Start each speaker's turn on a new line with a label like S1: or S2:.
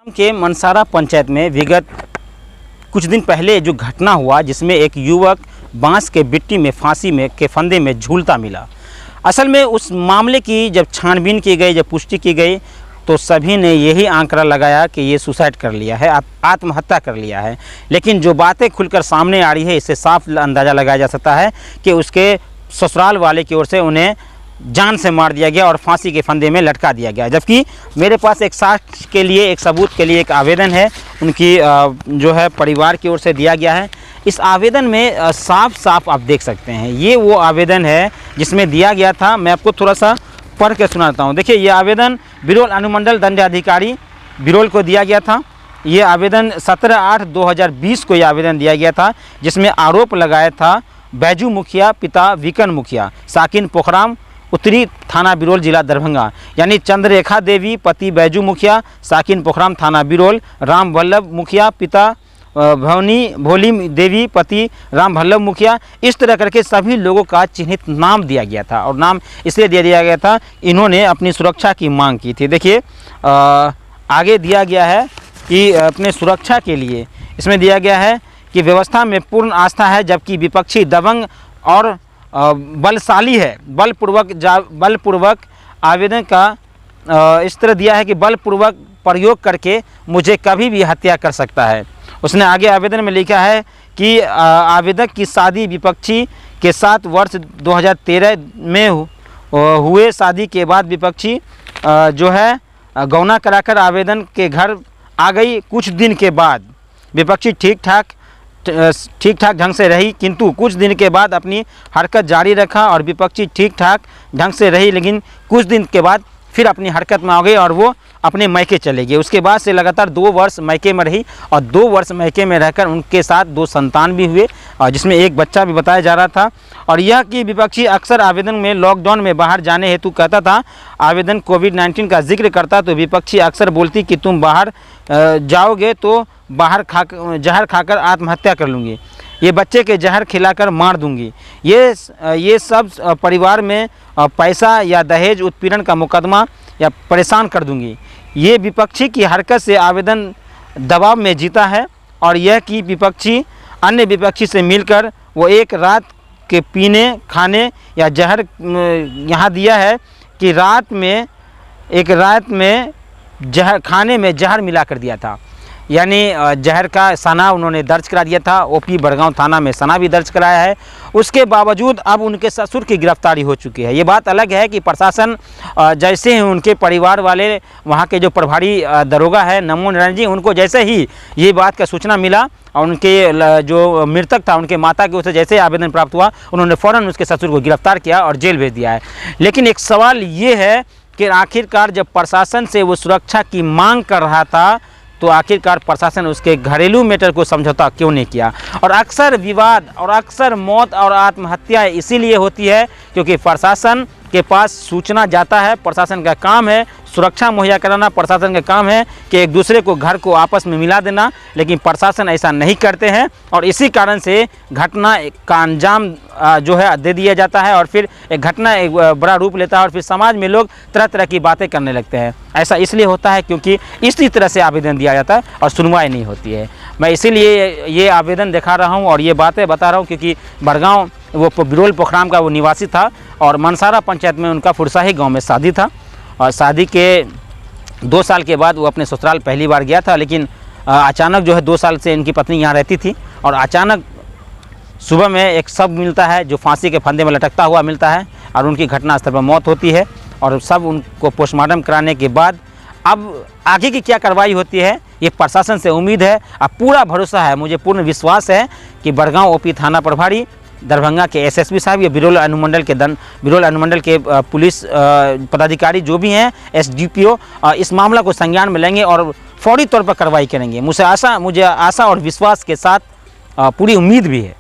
S1: के मनसारा पंचायत में विगत कुछ दिन पहले जो घटना हुआ, जिसमें एक युवक बांस के बिट्टी में फांसी में के फंदे में झूलता मिला। असल में उस मामले की जब छानबीन की गई, जब पुष्टि की गई, तो सभी ने यही आंकड़ा लगाया कि ये सुसाइड कर लिया है, आत्महत्या कर लिया है। लेकिन जो बातें खुलकर सामने आ रही है, इससे साफ अंदाज़ा लगाया जा सकता है कि उसके ससुराल वाले की ओर से उन्हें जान से मार दिया गया और फांसी के फंदे में लटका दिया गया। जबकि मेरे पास एक साक्ष्य के लिए, एक सबूत के लिए एक आवेदन है, उनकी जो है परिवार की ओर से दिया गया है। इस आवेदन में साफ साफ आप देख सकते हैं, ये वो आवेदन है जिसमें दिया गया था। मैं आपको थोड़ा सा पढ़ के सुनाता हूँ। देखिए, ये आवेदन बिरोल अनुमंडल दंडाधिकारी बिरोल को दिया गया था। ये आवेदन 17/8/2020 को ये आवेदन दिया गया था, जिसमें आरोप लगाया था बैजू मुखिया पिता विकन मुखिया, साकिन पोखराम, उत्तरी थाना बिरोल, जिला दरभंगा। यानी चंद्ररेखा देवी पति बैजू मुखिया, साकिन पोखराम, थाना बिरोल। राम वल्लभ मुखिया पिता भोली देवी पति राम वल्लभ मुखिया। इस तरह करके सभी लोगों का चिन्हित नाम दिया गया था, और नाम इसलिए दिया गया था, इन्होंने अपनी सुरक्षा की मांग की थी। देखिए, आगे दिया गया है कि अपने सुरक्षा के लिए इसमें दिया गया है कि व्यवस्था में पूर्ण आस्था है, जबकि विपक्षी दबंग और बलशाली है। बलपूर्वक आवेदन का इस तरह दिया है कि बलपूर्वक प्रयोग करके मुझे कभी भी हत्या कर सकता है। उसने आगे आवेदन में लिखा है कि आवेदक की शादी विपक्षी के साथ वर्ष 2013 में हुए शादी के बाद विपक्षी जो है गौना कराकर आवेदन के घर आ गई। कुछ दिन के बाद विपक्षी ठीक ठाक ढंग से रही, किंतु कुछ दिन के बाद अपनी हरकत जारी रखा और विपक्षी ठीक ठाक ढंग से रही, लेकिन कुछ दिन के बाद फिर अपनी हरकत में आ गई और वो अपने मैके चले गए। उसके बाद से लगातार 2 वर्ष मैके में रही, और 2 वर्ष मैके में रहकर उनके साथ 2 संतान भी हुए, और जिसमें एक बच्चा भी बताया जा रहा था। और यह कि विपक्षी अक्सर आवेदन में लॉकडाउन में बाहर जाने हेतु कहता था। आवेदन कोविड-19 का जिक्र करता तो विपक्षी अक्सर बोलती कि तुम बाहर जाओगे तो जहर खाकर आत्महत्या कर लूँगी, ये बच्चे के जहर खिलाकर मार दूंगी, ये सब परिवार में पैसा या दहेज उत्पीड़न का मुकदमा या परेशान कर दूंगी। ये विपक्षी की हरकत से आवेदन दबाव में जीता है, और यह कि विपक्षी अन्य विपक्षी से मिलकर वो एक रात के पीने खाने या जहर यहाँ दिया है कि एक रात में जहर खाने में जहर मिला कर दिया था। यानी जहर का सना उन्होंने दर्ज करा दिया था। ओपी बड़गांव थाना में सना भी दर्ज कराया है। उसके बावजूद अब उनके ससुर की गिरफ्तारी हो चुकी है। ये बात अलग है कि प्रशासन जैसे ही उनके परिवार वाले, वहाँ के जो प्रभारी दरोगा है नमो नारायण जी, उनको जैसे ही ये बात का सूचना मिला और उनके जो मृतक था उनके माता की ओर से जैसे आवेदन प्राप्त हुआ, उन्होंने फ़ौरन उसके ससुर को गिरफ्तार किया और जेल भेज दिया है। लेकिन एक सवाल ये है कि आखिरकार जब प्रशासन से वो सुरक्षा की मांग कर रहा था, तो आखिरकार प्रशासन उसके घरेलू मैटर को समझौता क्यों नहीं किया। और अक्सर विवाद और अक्सर मौत और आत्महत्या इसीलिए होती है क्योंकि प्रशासन के पास सूचना जाता है। प्रशासन का काम है सुरक्षा मुहैया कराना, प्रशासन का काम है कि एक दूसरे को घर को आपस में मिला देना, लेकिन प्रशासन ऐसा नहीं करते हैं, और इसी कारण से घटना का अंजाम जो है दे दिया जाता है, और फिर एक घटना एक बड़ा रूप लेता है, और फिर समाज में लोग तरह तरह की बातें करने लगते हैं। ऐसा इसलिए होता है क्योंकि इसी तरह से आवेदन दिया जाता है और सुनवाई नहीं होती है। मैं इसीलिए ये आवेदन दिखा रहा हूँ और ये बातें बता रहा हूँ, क्योंकि बड़गांव वो बिरोल पोखराम का वो निवासी था, और मनसारा पंचायत में उनका फुरसाही गांव में शादी था, और शादी के 2 साल के बाद वो अपने ससुराल पहली बार गया था। लेकिन अचानक जो है 2 साल से इनकी पत्नी यहाँ रहती थी, और अचानक सुबह में एक शव मिलता है जो फांसी के फंदे में लटकता हुआ मिलता है, और उनकी घटनास्थल पर मौत होती है। और सब उनको पोस्टमार्टम कराने के बाद अब आगे की क्या कार्रवाई होती है, ये प्रशासन से उम्मीद है। अब पूरा भरोसा है, मुझे पूर्ण विश्वास है कि बड़गांव ओपी थाना प्रभारी, दरभंगा के एसएसपी साहब, या बिरोल अनुमंडल के पुलिस पदाधिकारी जो भी हैं, एसडीपीओ, इस मामला को संज्ञान में लेंगे और फौरी तौर पर कार्रवाई करेंगे। मुझे आशा और विश्वास के साथ पूरी उम्मीद भी है।